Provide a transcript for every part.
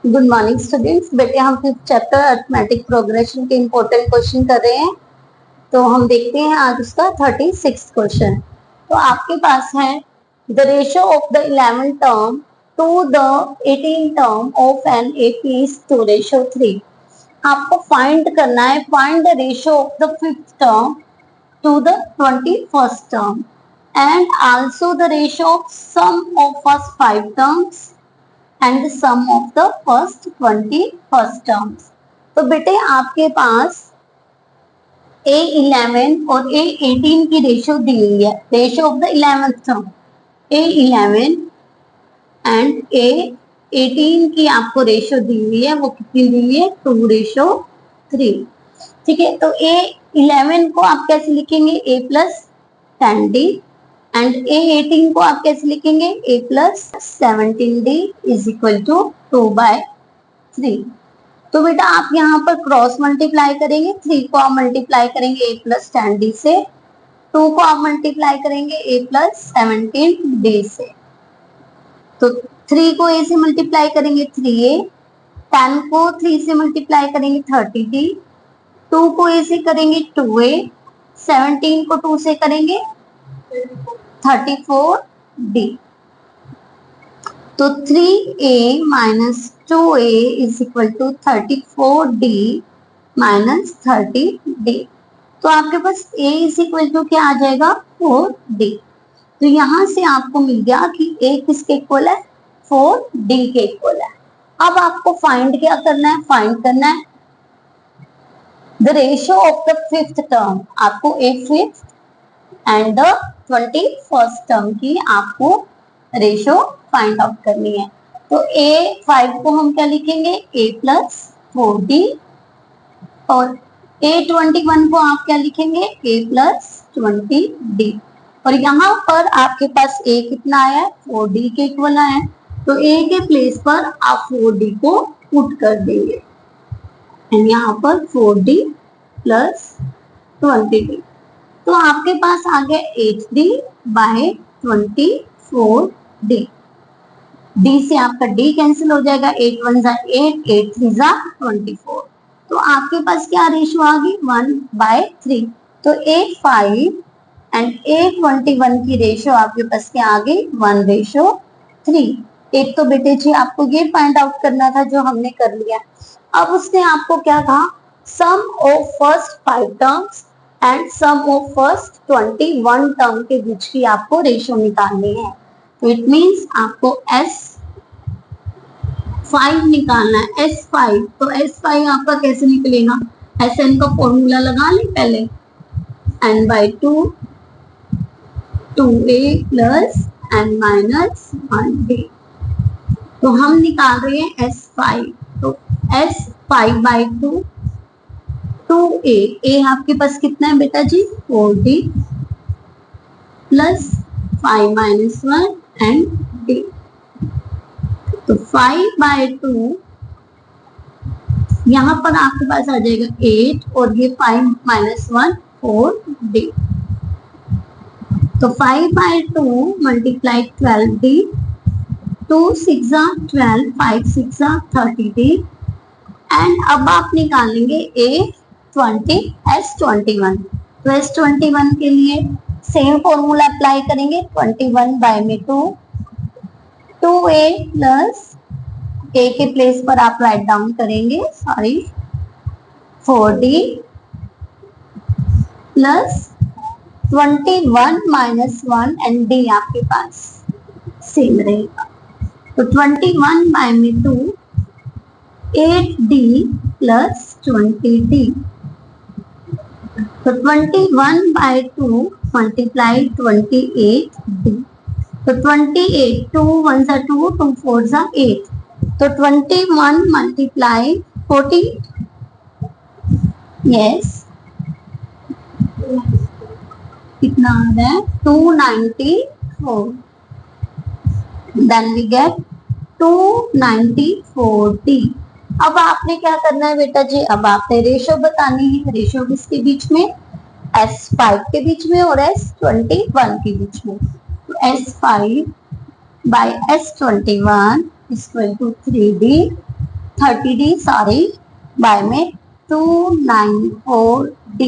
Good morning students. बेटे हम fifth chapter arithmetic progression के इम्पोर्टेंट क्वेश्चन कर रहे हैं। तो हम देखते हैं आज उसका 36 क्वेश्चन। तो आपके पास है the ratio of the 11 term to the 18 term of an AP is 2:3। आपको फाइंड करना है, find the ratio of the fifth term to the 21st term and also the ratio of sum of first 5 terms and the sum of the first 21st terms। तो बेटे आपके पास A11 और A18 की ratio दी हुई है, ratio of the 11th term A11 and A18 की आपको ratio दी हुई है, वो कितनी दी हुई है 2:3। ठीक है, तो A11 को आप कैसे लिखेंगे A + 10D एंड A18 को आप कैसे लिखेंगे A + 17D is equal to 2/3। तो बेटा आप यहाँ पर क्रॉस मल्टीप्लाई करेंगे, 3 को आप मल्टीप्लाई करेंगे A + 10D से, 2 को आप मल्टीप्लाई करेंगे A + 17D से। तो 3 को A से मल्टीप्लाई करेंगे 3A, 10 को 3 से मल्टीप्लाई करेंगे 30D, 2 को A से करेंगे 2A, 17 को 2 से करेंगे 34D। तो 3A - 2A is equal to 34D - 30D। तो आपके पास A इज इक्वल टू क्या आ जाएगा 4D। तो यहां से आपको मिल गया कि A किसके इक्वल है 4D के इक्वल है। अब आपको फाइंड क्या करना है, फाइंड करना है the ratio of the fifth term. आपको A fifth and the 21st term की आपको रेशियो फाइंड आउट करनी है। तो A5 को हम क्या लिखेंगे A + 4D और A21 को आप क्या लिखेंगे A + 20D। और यहाँ पर आपके पास A कितना आया है 4D के इक्वल आया है, तो A के प्लेस पर आप 4D को पुट कर देंगे एंड यहाँ पर 4D + 20D। तो आपके पास आ गया 8D/24D। D से आपका D कैंसिल हो जाएगा, 8 1 = 8, 8 3 = 24। तो आपके पास क्या रेशियो आ गई 1/3। तो A5 एंड A21 की रेशियो आपके पास क्या आ गई 1:3। एक तो बेटे जी आपको ये फाइंड आउट करना था जो हमने कर लिया। अब उसने आपको क्या कहा, sum of first 5 terms and sum of first 21 term के बीच की आपको रेशियो निकालनी है। तो इट मींस आपको S5 निकालना है। S5 तो S5 आपका कैसे निकलेगा, Sn का फॉर्मूला लगा लें पहले, n/2 2A + n - 1D। तो हम निकाल रहे हैं S5। तो S5/2 2A, A आपके पास कितना है बेटा जी 4D + 5 - 1 एंड D। तो 5/2 यहाँ पर आपके पास आ जाएगा 8 और ये 5 - 1 4D। तो 5/2 × 12D, 2 6 = 12, 5 6 = 30D एंड अब आप निकालेंगे S21। तो S21 के लिए सेम फॉर्मूला अप्लाई करेंगे, 21/2 2A + A के प्लेस पर आप राइट डाउन करेंगे 4D + 21 - 1 एंड D आपके पास सेम रहेगा। तो 21/2 8D + 20D। तो 21/2 × 28D। तो 28 2 1 = 2, 2 4 = 8। तो 21 × 40 यस कितना आ रहा है 294। Then we get 294D। अब आपने क्या करना है बेटा जी, अब आपने रेशियो बतानी है। रेशियो किसके बीच में, S5 के बीच में और S21 के बीच में। तो S5/S21 = 3D 30D sorry bye में 294D।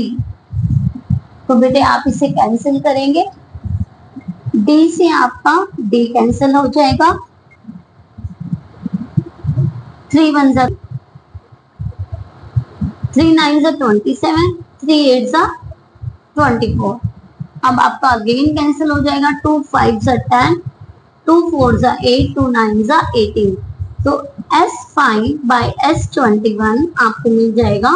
तो बेटे आप इसे कैंसिल करेंगे, D से आपका D कैंसिल हो जाएगा, 3 1 जा 3 9 जा 27, 3 8 जा 24। अब आपका अगेन कैंसिल हो जाएगा, 2 5 जा 10, 2 4 जा 8, 2 9 जा 18। तो S5 बाय S21 आपको मिल जाएगा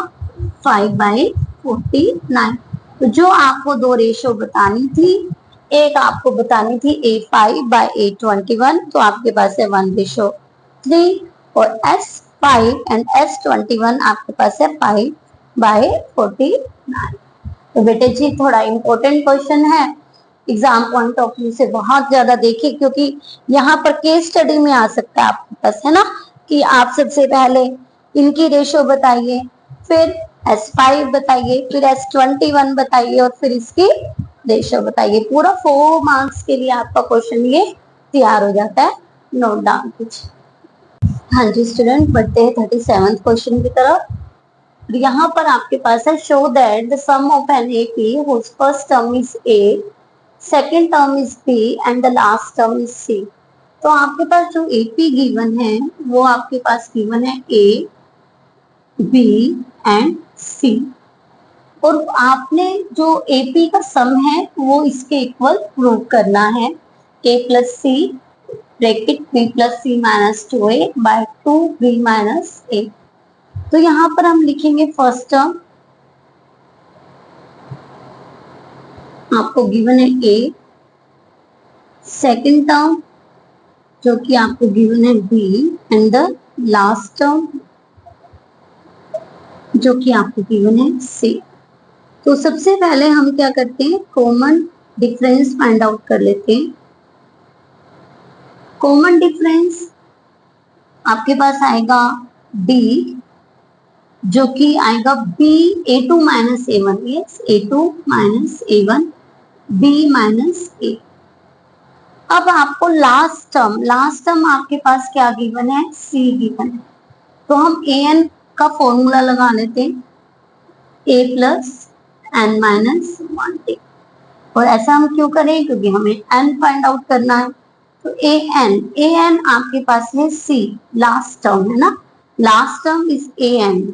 5/49। तो जो आपको दो रेशो बतानी थी, एक आपको बतानी थी A5/A21, तो आपके पास है 1:3, और S5 एंड S21 आपके पास है 5/49। तो बेटे जी थोड़ा इंपॉर्टेंट क्वेश्चन है, एग्जाम पॉइंट ऑफ व्यू से बहुत ज्यादा देखिए, क्योंकि यहाँ पर केस स्टडी में आ सकता है आपके पास, है ना, कि आप सबसे पहले इनकी रेशो बताइए, फिर S5 बताइए, फिर S21 बताइए, और फिर इसकी रेशो बताइए। पूरा 4 मार्क्स के लिए आपका क्वेश्चन ये तैयार हो जाता है, नोट डाउन कीजिए। हाँ जी स्टूडेंट, बढ़ते हैं 37th क्वेश्चन की तरफ। यहाँ पर आपके पास है, show that the sum of an AP whose first term is A, second term is B and the last term is C। तो आपके पास जो AP गिवन है वो आपके पास गिवन है A, B एंड C, और आपने जो AP का सम है वो इसके इक्वल प्रूव करना है, A plus C bracket B plus C minus 2A by 2B minus A। तो यहाँ पर हम लिखेंगे फर्स्ट टर्म आपको गिवन है A, सेकंड टर्म जो कि आपको गिवन है B and the last term जो कि आपको गिवन है C। तो सबसे पहले हम क्या करते हैं, कॉमन डिफरेंस फाइंड आउट कर लेते हैं। कॉमन डिफरेंस आपके पास आएगा D जो कि आएगा B A2 minus A1, yes A2 minus A1 B minus A। अब आपको लास्ट टर्म आपके पास क्या गिवन है, C गिवन है, तो हम an का फॉर्मूला लगा लेते हैं, A plus n minus 1t। और ऐसा हम क्यों करें, क्योंकि हमें n फाइंड आउट करना है। तो an आपके पास है C, लास्ट टर्म है ना, लास्ट टर्म इज an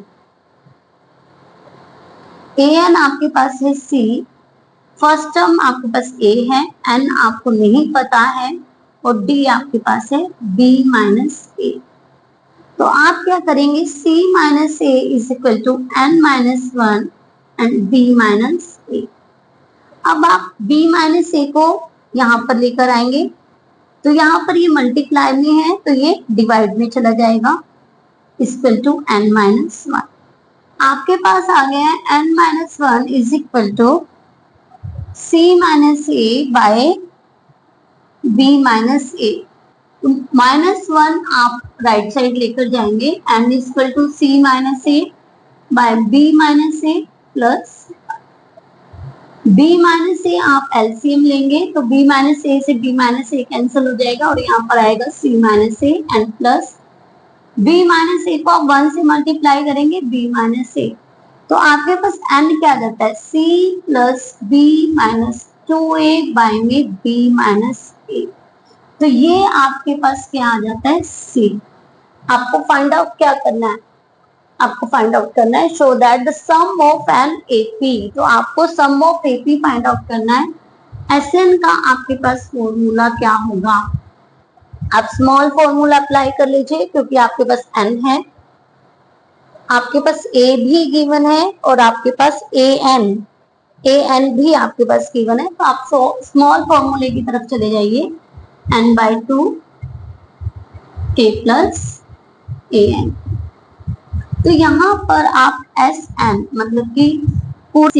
आपके पास है C, फर्स्ट टर्म आपके पास A है, n आपको नहीं पता है, और D आपके पास है B माइनस A। तो आप क्या करेंगे, C minus A is equal to n minus 1 and B minus A। अब आप B माइनस A को यहाँ पर लेकर आएंगे, तो यहाँ पर ये मल्टीप्लाई में है तो ये डिवाइड में चला जाएगा, इक्वल टू n माइनस 1। आपके पास आ गया है n minus 1 is equal to C minus A by B minus A। -1 आप राइट साइड लेकर जाएंगे, n equal to C minus A by B minus A plus B minus A आप LCM लेंगे, तो B minus A से B minus A cancel हो जाएगा, और यहाँ पर आएगा C minus A and plus B minus A को आप 1 से मल्टीप्लाई करेंगे B माइनस A, तो आपके पास n क्या आ जाता है, C plus B minus 2A by में B माइनस A। तो ये आपके पास क्या आ जाता है, C। आपको फाइंड आउट क्या करना है, आपको फाइंड आउट करना है show that the sum of an AP। तो आपको sum of AP find out करना है। Sn का आपके पास फॉर्मूला क्या होगा, आप स्मॉल फॉर्मूला अप्लाई कर लीजिए, क्योंकि आपके पास n है, आपके पास A भी गिवन है, और आपके पास an भी आपके पास गिवन है। तो आप स्मॉल फॉर्मूले की तरफ चले जाइए, n/2 a प्लस an। तो यहाँ पर आप Sn मतलब कि C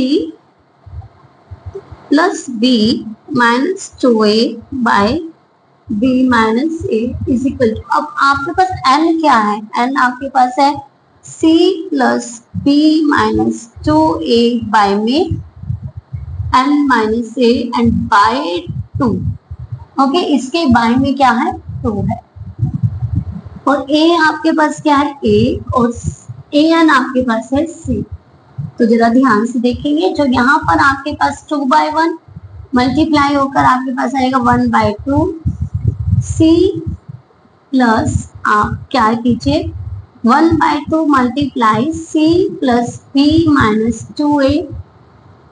plus B minus 2A by B minus A is equal to, अब आपके पास n क्या है, n आपके पास है C plus B minus 2A by में n minus A and by 2। Okay, इसके बाय में क्या है, 2 है। और ए आपके पास क्या है ए, और ए एन आपके पास है सी। तो जरा ध्यान से देखेंगे, जो यहाँ पर आपके पास 2/1 मल्टीप्लाई होकर आपके पास आएगा 1/2 सी प्लस आप क्या कीजिए 1/2 multiply C plus B minus 2a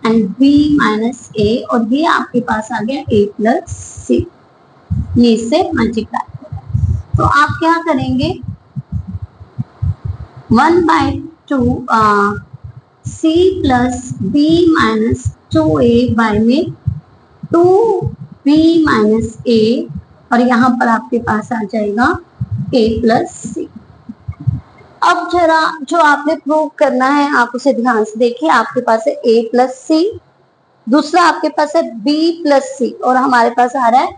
and b minus a, और ये आपके पास आ गया a प्लस सी, ये इससे मल्टीप्लाई। तो आप क्या करेंगे 1/2 C plus B minus 2a by में 2b माइनस a, और यहाँ पर आपके पास आ जाएगा a प्लस सी। अब जरा जो आपने प्रूव करना है आप उसे ध्यान से देखिए। आपके पास है a प्लस सी, दूसरा आपके पास है b प्लस सी, और हमारे पास आ रहा है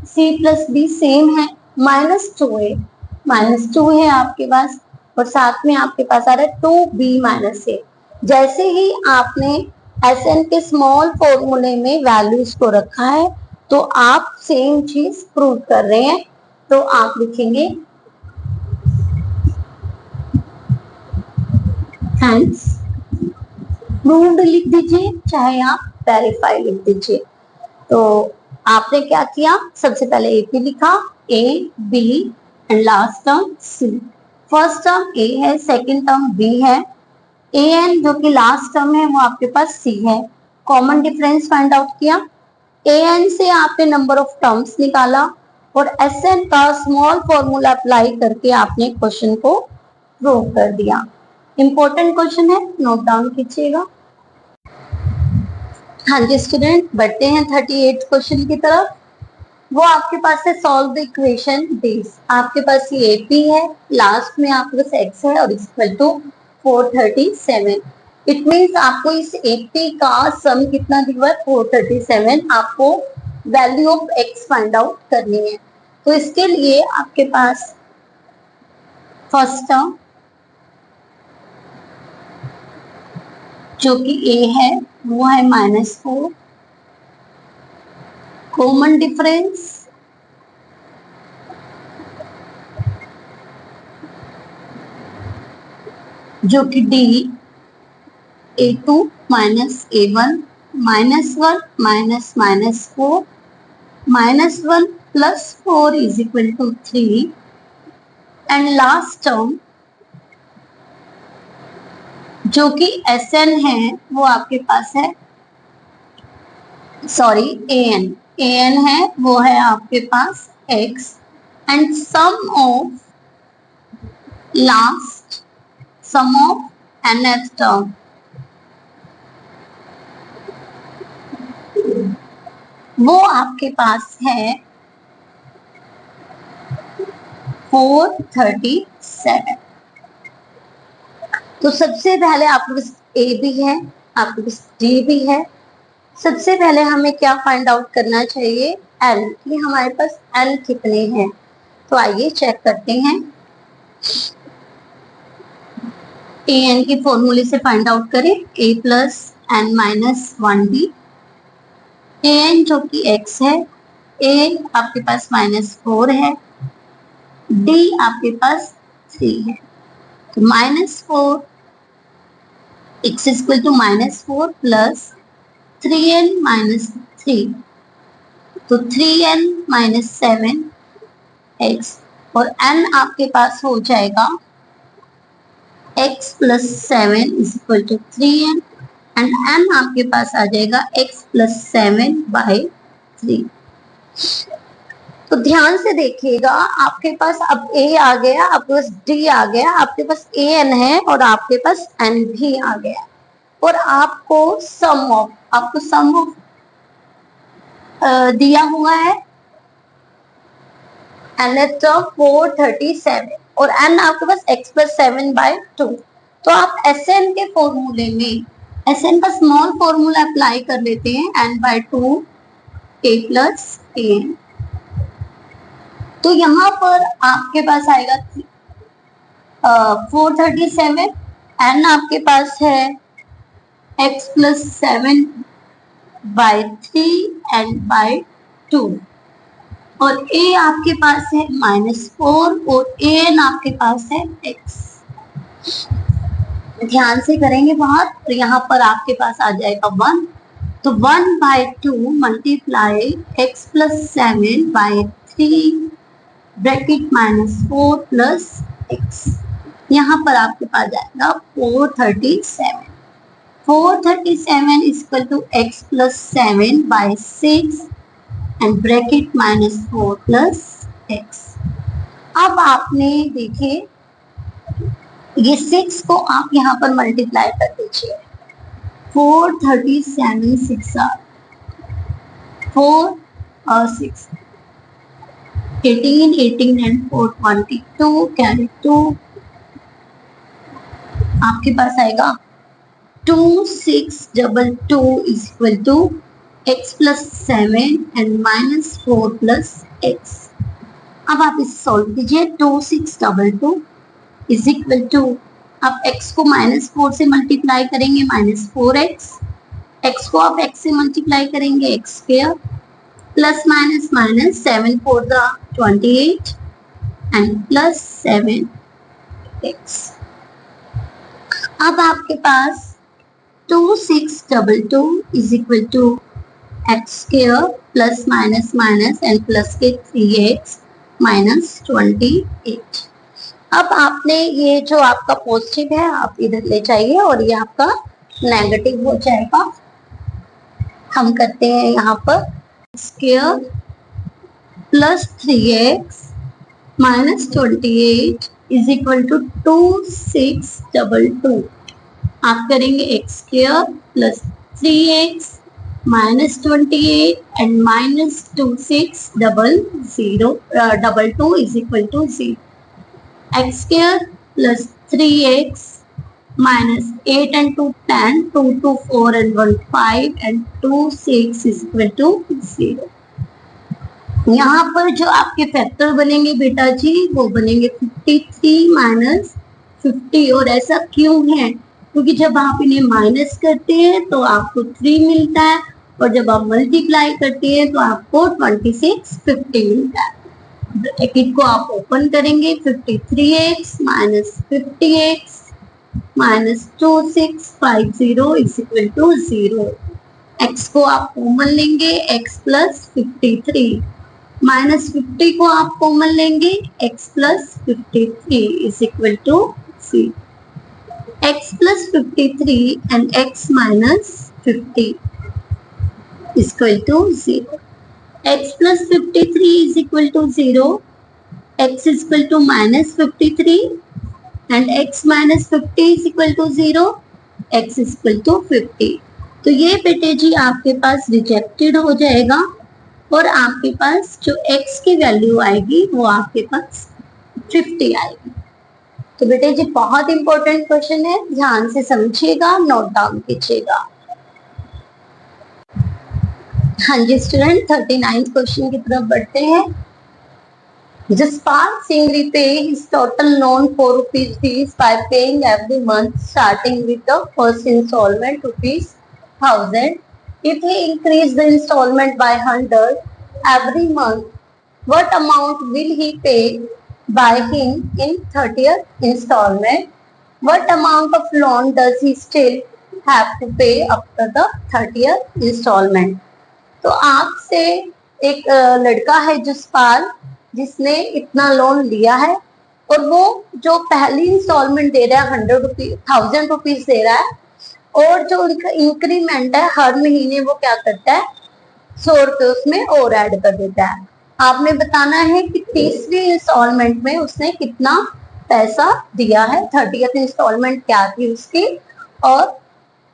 c प्लस b सेम है -2a, -2 है आपके पास, और साथ में आपके पास आ रहा है 2b माइनस a। जैसे ही आपने Sn के स्मॉल फॉर्मूले में वैल्यूज को रखा है तो आप सेम चीज प्रूव कर रहे हैं। तो आप लिखेंगे हैंस प्रूव्ड लिख दीजिए, चाहे आप वेरीफाई लिख दीजिए। तो आपने क्या किया, सबसे पहले ए पी लिखा, A B and last term C. First term A है, सेकंड टर्म बी है, ए एन जो कि लास्ट टर्म है वो आपके पास सी है। कॉमन डिफरेंस फाइंड आउट किया, ए एन से आपने नंबर ऑफ टर्म्स निकाला और एस एन का स्मॉल फॉर्मूला अप्लाई करके आपने क्वेश्चन को प्रूव कर दिया। इंपॉर्टेंट क्वेश्चन है, नोट डाउन कीजिएगा। हाँ जी स्टूडेंट, बढ़ते हैं 38 क्वेश्चन की तरफ। वो आपके पास है सॉल्व द इक्वेशन दिस। आपके पास ये एपी है, लास्ट में आपके पास एक्स है और इक्वल टू 437। इट मीन्स आपको इस एपी का सम कितना दिया है 437। आपको value of x find out करनी है। तो इसके लिए आपके पास फर्स्ट टर्म जो कि ए है वो है -4, कॉमन डिफरेंस जो कि D A2 minus A1 -1 minus -4 -1 plus 4 is equal to 3 and last term जो कि Sn है वो आपके पास है, सॉरी An है वो है आपके पास x and sum of nth term वो आपके पास है 437। तो सबसे पहले आपके पास ए भी है, आपके पास डी भी है। सबसे पहले हमें क्या फाइंड आउट करना चाहिए, एल, कि हमारे पास एल कितने हैं। तो आइए चेक करते हैं। ए एन के फॉर्मूले से फाइंड आउट करें, ए plus N minus 1d। A N जो कि एक्स है, ए आपके पास -4 है, डी आपके पास 3 है। तो -4 x is equal to -4 plus 3n minus 3, तो 3n minus 7x, और n आपके पास हो जाएगा x plus 7 is equal to 3n and n आपके पास आ जाएगा x plus 7/3। तो ध्यान से देखिएगा, आपके पास अब a आ गया, आपके पास d आ गया, आपके पास an है और आपके पास n भी आ गया, और आपको सम ऑफ दिया हुआ है nth टर्म 437 और n आपके पास x plus 7/2। तो आप Sn के फॉर्मूले में Sn का स्मॉल फॉर्मूला अप्लाई कर लेते हैं n/2 a plus an। तो यहाँ पर आपके पास आएगा 437, n आपके पास है x plus 7/3 and by 2, और ए आपके पास है -4 और एन आपके पास है x। ध्यान से करेंगे बहुत, तो यहाँ पर आपके पास आ जाएगा 1, तो 1/2 multiply x plus 7/3 bracket -4 plus x। यहाँ पर आपके पास जाएगा 437। 437 इक्वल टू x प्लस 7/6 एंड ब्रैकेट -4 प्लस x। अब आपने देखे ये 6 को आप यहाँ पर मल्टीप्लाई कर दीजिए। 437 6 4 और 6 18 18 एंड 4 22 कैरी 2 आपके पास आएगा 2622 is equal to x plus 7 and -4 plus x। अब आप इसे सॉल्व कीजिए। 2622 इज इक्वल टू, अब x को -4 से मल्टीप्लाई करेंगे -4x, x को आप x से मल्टीप्लाई करेंगे x square plus minus minus 7 4 28 and plus 7x। अब आपके पास 2622 is equal to x square plus minus minus and plus के 3x माइनस 28। अब आपने ये जो आपका पॉजिटिव है आप इधर ले जाइए और ये आपका नेगेटिव हो जाएगा। हम करते हैं यहाँ पर square plus 3x minus 28 is equal to 2622। आप करेंगे x square plus 3x minus 28 and minus 2622 is equal to 0। x square plus 3x minus 8 and 2 10, 2 2 4 and 1 5 and 2 6 is equal to 0। यहाँ पर जो आपके फैक्टर बनेंगे बेटा जी वो बनेंगे 53 माइनस 50। और ऐसा क्यों है? क्योंकि जब आप इन्हें माइनस करते हैं तो आपको 3 मिलता है और जब आप मल्टीप्लाई करते हैं तो आपको 26 50 मिलता है। ब्रैकेट को आप ओपन करेंगे 53x minus 50x minus 2650 is equal to 0। x को आप कॉमन लेंगे x प्लस 53 माइनस 50 को आप कॉमन लेंगे x plus 53 is equal to 0। x plus 53 and x minus 50 is equal to 0। x plus 53 is equal to 0, x is equal to minus 53 and x minus 50 is equal to 0, x is equal to 50। तो ये बेटे जी आपके पास rejected हो जाएगा और आपके पास जो x की वैल्यू आएगी वो आपके पास 50 आएगी। तो बेटे जी बहुत इंपॉर्टेंट क्वेश्चन है, ध्यान से समझिएगा, नोट डाउन कीजिएगा। हाँ जी स्टूडेंट, 39 क्वेश्चन की तरफ बढ़ते हैं। Jaspal Singh repay his total loan for rupees fees by paying every month starting with the first installment ₹1000. If he increase the installment by 100 every month, what amount will he pay by him in 30th installment? What amount of loan does he still have to pay after the 30th installment? तो आपसे एक लड़का है जसपाल जिसने इतना loan लिया है और वो जो पहली इंस्टॉलमेंट दे रहा है 1000 रुपीज दे रहा है और जो उनका इंक्रीमेंट है हर महीने वो क्या करता है 100 रुपये उसमें और ऐड कर देता है। आपने बताना है कि तीसरी इंस्टॉलमेंट में उसने कितना पैसा दिया है, 30th इंस्टॉलमेंट क्या थी उसकी और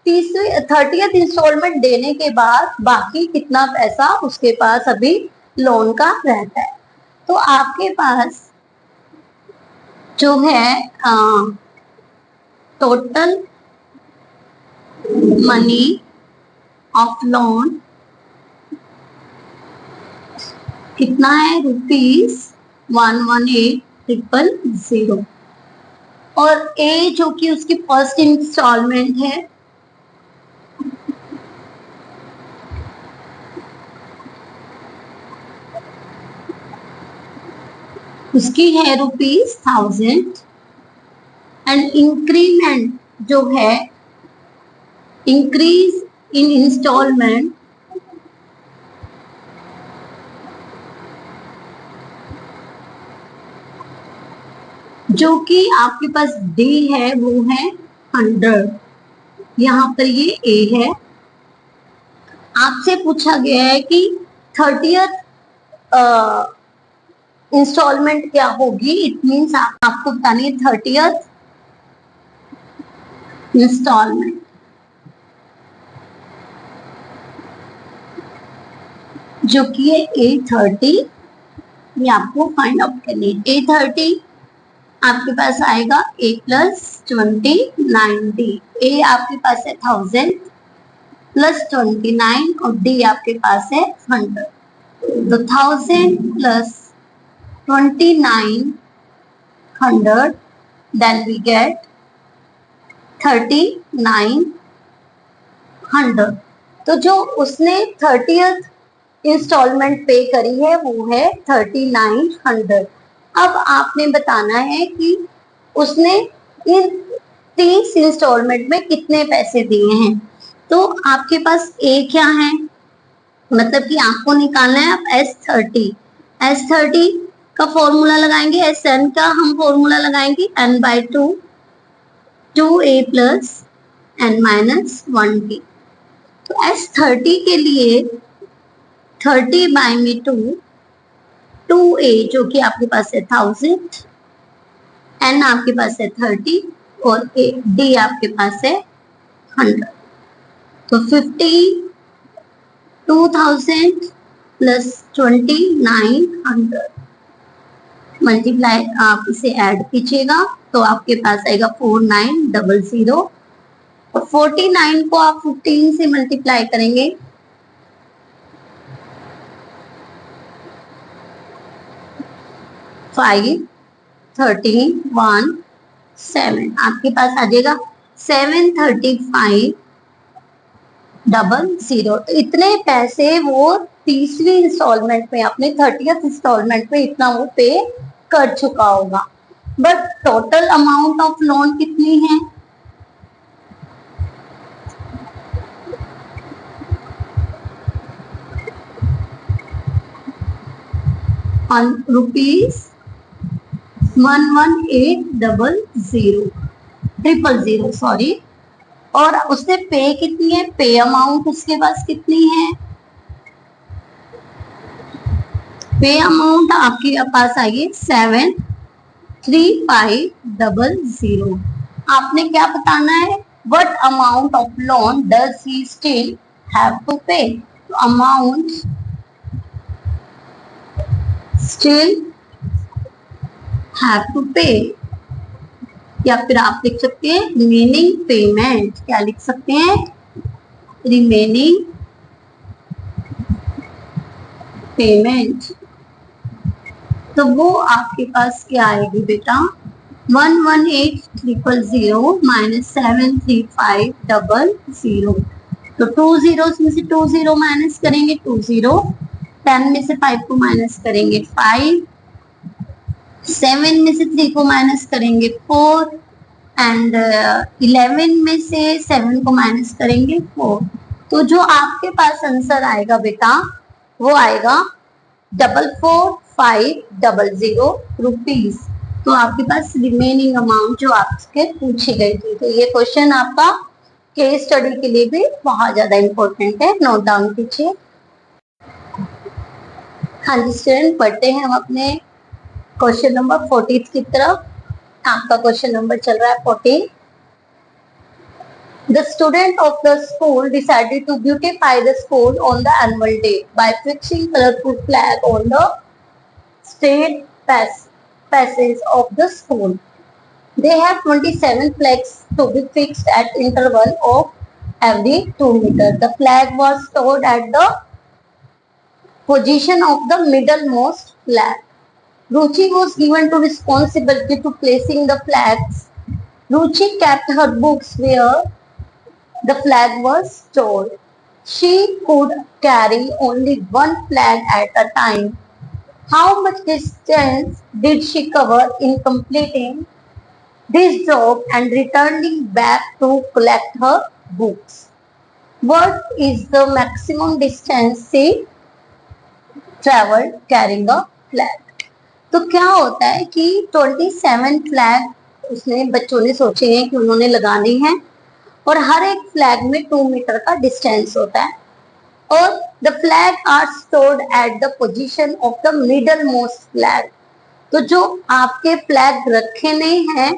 तीसरी 30th इंस्टॉलमेंट देने के बाद बाकी कितना पैसा उसके पास अभी लोन का रहता है। तो आपके पास जो है टोटल मनी ऑफ लोन कितना है ₹118,000 और ए जो कि उसकी फर्स्ट इंस्टॉलमेंट है उसकी है ₹1000 एंड इंक्रीमेंट जो है इंक्रीज इन इंस्टॉलमेंट जो कि आपके पास डी है वो है 100। यहाँ पर ये ए है। आपसे पूछा गया है कि 30th इंस्टॉलमेंट क्या होगी। इट मीन्स आपको बतानी है 30th इंस्टॉलमेंट जो कि है A30। ये आपको फाइंड आउट करनी है। A30 आपके पास आएगा A प्लस 20 ए आपके पास है 1000 प्लस 29 और डी आपके पास है 100। तो 1000 प्लस 29 100 then we get 3900। तो जो उसने 30th इंस्टॉलमेंट पे करी है वो है 3900। अब आपने बताना है कि उसने इन 30 इंस्टॉलमेंट में कितने पैसे दिए हैं। तो आपके पास ए क्या है, मतलब कि आपको निकालना है आप S30 का फॉर्मूला लगाएंगे। Sn का हम फॉर्मूला लगाएंगे n/2 2a plus n minus 1t। तो S30 के लिए 30/2 2a जो कि आपके पास है 1000, n आपके पास है 30 और d आपके पास है 100। तो 2000 प्लस 2900 मल्टीप्लाई आप इसे ऐड कीजिएगा तो आपके पास आएगा 4900 और 49 को आप 15 से मल्टीप्लाई करेंगे 5 13 1 7 आपके पास आ जाएगा 73500। तो इतने पैसे वो 30वीं इंस्टॉलमेंट में अपने 30th इंस्टॉलमेंट में इतना वो पे कर चुका होगा। But total amount of loan कितनी है, ₹11800 सॉरी। और उसने पे कितनी है, पे अमाउंट उसके पास कितनी है, पे अमाउंट आपके पास आएगी 73500। आपने क्या बताना है, what amount of loan does he still have to pay. तो अमाउंट स्टिल हैव टू पे या फिर आप लिख सकते हैं रिमेनिंग पेमेंट। क्या लिख सकते हैं, रिमेनिंग पेमेंट। तो वो आपके पास क्या आएगी बेटा, 118,000 माइनस 73500। तो 2 zeros में से 2 0 माइनस करेंगे 2 0, 10 में से 5 को माइनस करेंगे 5, 7 में से 3 को माइनस करेंगे 4 एंड 11 में से 7 को माइनस करेंगे 4। तो जो आपके पास आंसर आएगा बेटा वो आएगा 44,500 रुपीज। तो आपके पास रिमेनिंग अमाउंट जो आपके पूछी गई थी। तो ये क्वेश्चन आपका केस स्टडी के लिए भी बहुत ज्यादा इंपॉर्टेंट है, नोट डाउन कीजिए। हाँ जी स्टूडेंट, पढ़ते हैं हम अपने क्वेश्चन नंबर 40 की तरफ। आपका क्वेश्चन नंबर चल रहा है 40। The student of the school decided to beautify the school on the annual day by fixing colorful flag on the state passage of the school. They have 27 flags to be fixed at interval of every 2 meters. The flag was stored at the position of the middlemost flag. Ruchi was given to responsibility to placing the flags. Ruchi kept her books where the flag was stored. She could carry only one flag at a time. How much distance did she cover in completing this job and returning back to collect her books? What is the maximum distance she traveled carrying a flag? तो क्या होता है कि 27 flag उसने बच्चों ने सोचे हैं कि उन्होंने लगाने हैं और हर एक फ्लैग में 2 मीटर का डिस्टेंस होता है और the flag are stored at the position of the middle most flag. तो जो आपके फ्लैग रखे नहीं हैं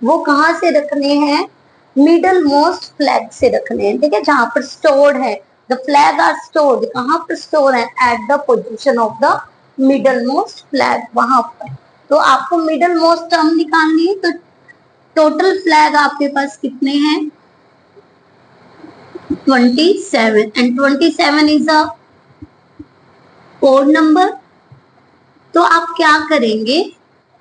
वो कहाँ से रखने हैं? मिडल मोस्ट फ्लैग से रखने हैं, ठीक है, जहां पर स्टोर्ड है। द फ्लैग आर स्टोर्ड, कहाँ पर स्टोर है? Eight the position of the middle most flag, वहां पर। तो आपको मिडल मोस्ट टर्म निकालनी है, तो टोटल फ्लैग आपके पास कितने हैं? 27 and 27 is a odd number. तो आप क्या करेंगे?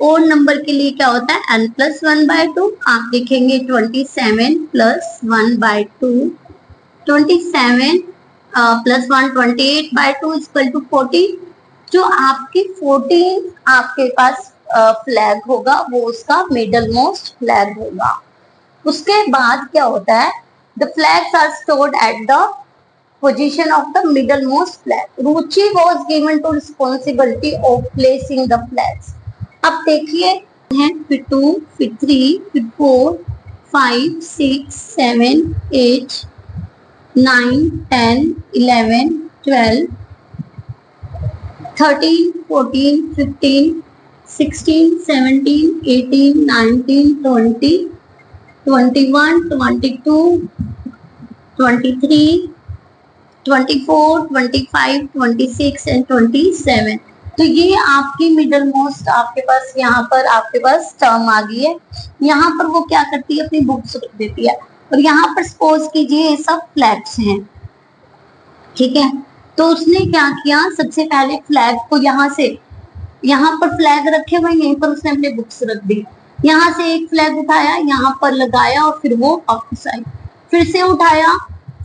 ओड नंबर के लिए क्या होता है? n plus 1/2। आप लिखेंगे 27 प्लस 1/2, 27 प्लस 1 28/2 इक्वल टू 40। जो आपकी 14 आपके पास फ्लैग होगा वो उसका मिडल मोस्ट फ्लैग होगा। उसके बाद क्या होता है? The flags are stored at the position of the middlemost flag. Ruchi was given to responsibility of placing the flags. अब देखिए हैं फिर 2, फिर 3, फिर 4, 5, 6, 7, 8, 9, 10, 11, 12, 13, 14, 15, 16, 17, 18, 19, 20, 21, 22, 23, 24, 25, 26 एंड 27। तो ये आपकी मिडल मोस्ट आपके पास यहाँ पर आपके पास टर्म आ गई है। यहाँ पर वो क्या करती है? अपनी बुक्स रख देती है और यहाँ पर सपोज कीजिए ये सब फ्लैग्स हैं, ठीक है। तो उसने क्या किया? सबसे पहले फ्लैग को यहाँ से, यहाँ पर फ्लैग रखे हुए, यहीं पर उसने अपने बुक्स रख दी। यहाँ से एक फ्लैग उठाया, यहाँ पर लगाया और फिर वो वापस आई, फिर से उठाया,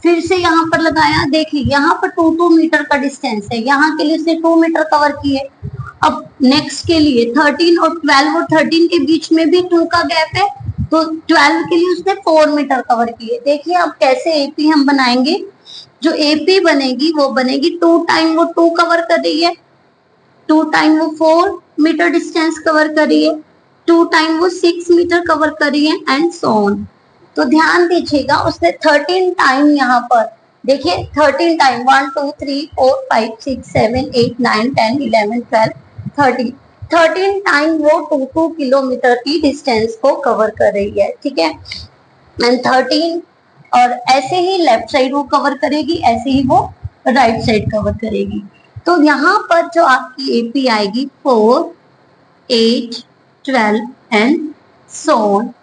फिर से यहाँ पर लगाया। देखिए यहाँ पर 2 मीटर का डिस्टेंस है, यहाँ के लिए उसने 2 मीटर कवर किए। अब नेक्स्ट के लिए 13 और 12 और 13 के बीच में भी 2 का गैप है, तो 12 के लिए उसने 4 मीटर कवर किए। देखिए अब कैसे एपी हम बनाएंगे। जो एपी बनेगी वो बनेगी 2 टाइम वो 2 कवर कर रही है, 2 टाइम वो 4 मीटर डिस्टेंस कवर कर रही है, 2 टाइम वो 6 मीटर कवर कर रही है एंड सो ऑन। तो ध्यान दीजिएगा उसने 13 टाइम यहाँ पर देखिए 13 टाइम 1 2 3 4 5 6 7 8 9 10 11 12 13 टाइम वो 2 किलोमीटर की डिस्टेंस को कवर कर रही है, ठीक है। एंड 13 और ऐसे ही लेफ्ट साइड वो कवर करेगी, ऐसे ही वो राइट साइड कवर करेगी। तो यहाँ पर जो आपकी एपी आएगी 4, 8, 12 एंड सो ऑन।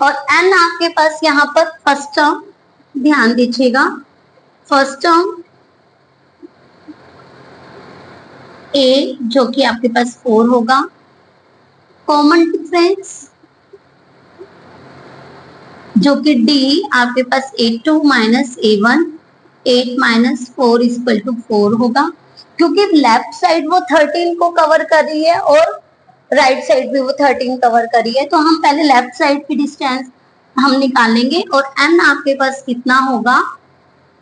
और n आपके पास यहाँ पर फर्स्ट टर्म, ध्यान दीजिएगा, फर्स्ट टर्म a जो कि आपके पास 4 होगा, कॉमन डिफरेंस जो कि d आपके पास a2 minus a1, 8 minus 4 equal to 4 होगा, क्योंकि लेफ्ट साइड वो 13 को कवर कर रही है और राइट साइड भी वो 13 कवर करी है। तो हम पहले लेफ्ट साइड की डिस्टेंस हम निकालेंगे और n आपके पास कितना होगा?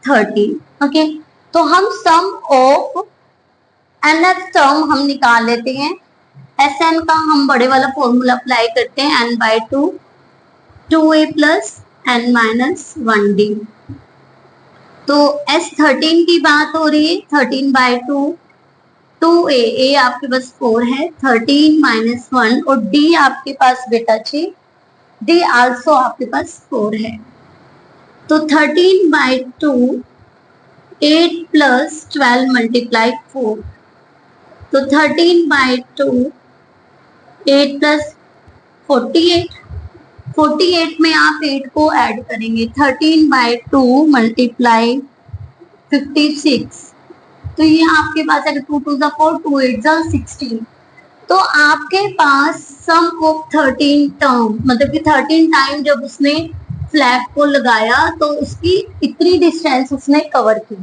13। ओके, तो हम सम ऑफ nth टर्म हम निकाल लेते हैं। Sn का हम बड़े वाला फॉर्मूला अप्लाई करते हैं, n/2 2a plus n minus 1d। तो S13 की बात हो रही है, 13/2 2a आपके पास 4 है, 13 माइनस 1 और d आपके पास बेटा 6, d आल्सो आपके पास 4 है। तो 13/2 8 प्लस 12 मल्टीप्लाई 4, तो 13/2 8 प्लस 48 में आप 8 को ऐड करेंगे, 13/2 मल्टीप्लाई 56, तो ये आपके पास है 2 2 4 2 8 16। तो आपके पास सम ऑफ 13 टर्म मतलब कि 13 टाइम जब उसने फ्लैग को लगाया तो उसकी इतनी डिस्टेंस उसने कवर की।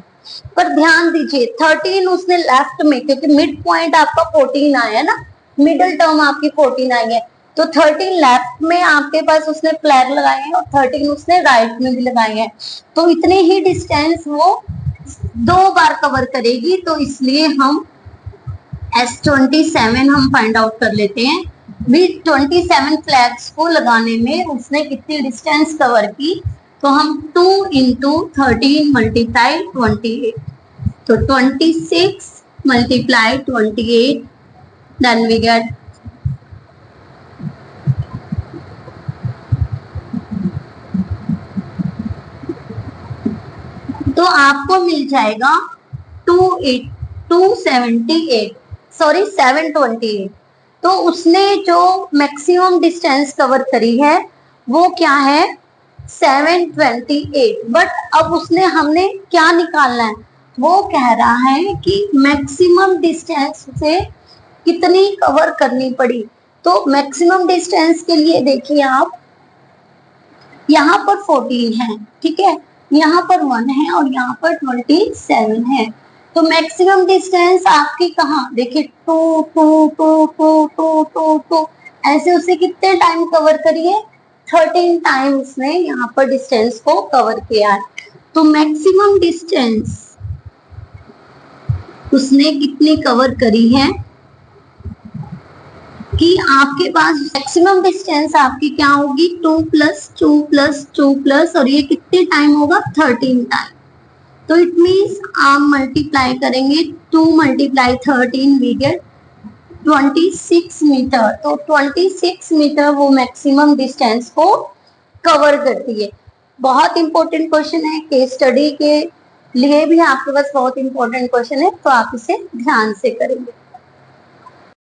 पर ध्यान दीजिए 13 उसने लेफ्ट में, क्योंकि मिड पॉइंट आपका 14 आया है ना, मिडल टर्म आपकी 14 आई है, तो 13 लेफ्ट में आपके पास उसने फ्लैग लगाए हैं और 13 उसने राइट में भी लगाए हैं, तो इतने ही डिस्टेंस वो 2 बार कवर करेगी। तो इसलिए हम S27 हम फाइंड आउट कर लेते हैं। भी 27 फ्लैग्स को लगाने में उसने कितनी डिस्टेंस कवर की, तो हम 2 into 13 मल्टीप्लाई 28, तो 26 मल्टीप्लाई 28, देन वी गेट तो आपको मिल जाएगा 278, सॉरी 728। तो उसने जो मैक्सिमम डिस्टेंस कवर करी है वो क्या है 728। बट अब उसने हमने क्या निकालना है, वो कह रहा है कि मैक्सिमम डिस्टेंस से कितनी कवर करनी पड़ी। तो मैक्सिमम डिस्टेंस के लिए देखिए आप, यहाँ पर 14 है, ठीक है, यहाँ पर 1 है और यहाँ पर 27 है। तो मैक्सिमम डिस्टेंस आपकी कहाँ देखिए 2 2 2 2 2 2 2 ऐसे उसे कितने टाइम कवर करिए 13 टाइम उसने यहाँ पर डिस्टेंस को कवर किया है। तो मैक्सिमम डिस्टेंस उसने कितनी कवर करी है कि आपके पास मैक्सिमम डिस्टेंस आपकी क्या होगी 2 + 2 + 2 प्लस, और ये कितने टाइम होगा 13 टाइम। तो इट मीन्स आप मल्टीप्लाई करेंगे 2 × 13 वी गेट 26 मीटर। तो 26 मीटर वो मैक्सिमम डिस्टेंस को कवर करती है। बहुत इंपॉर्टेंट क्वेश्चन है, केस स्टडी के लिए भी आपके पास बहुत इंपॉर्टेंट क्वेश्चन है, तो आप इसे ध्यान से करेंगे।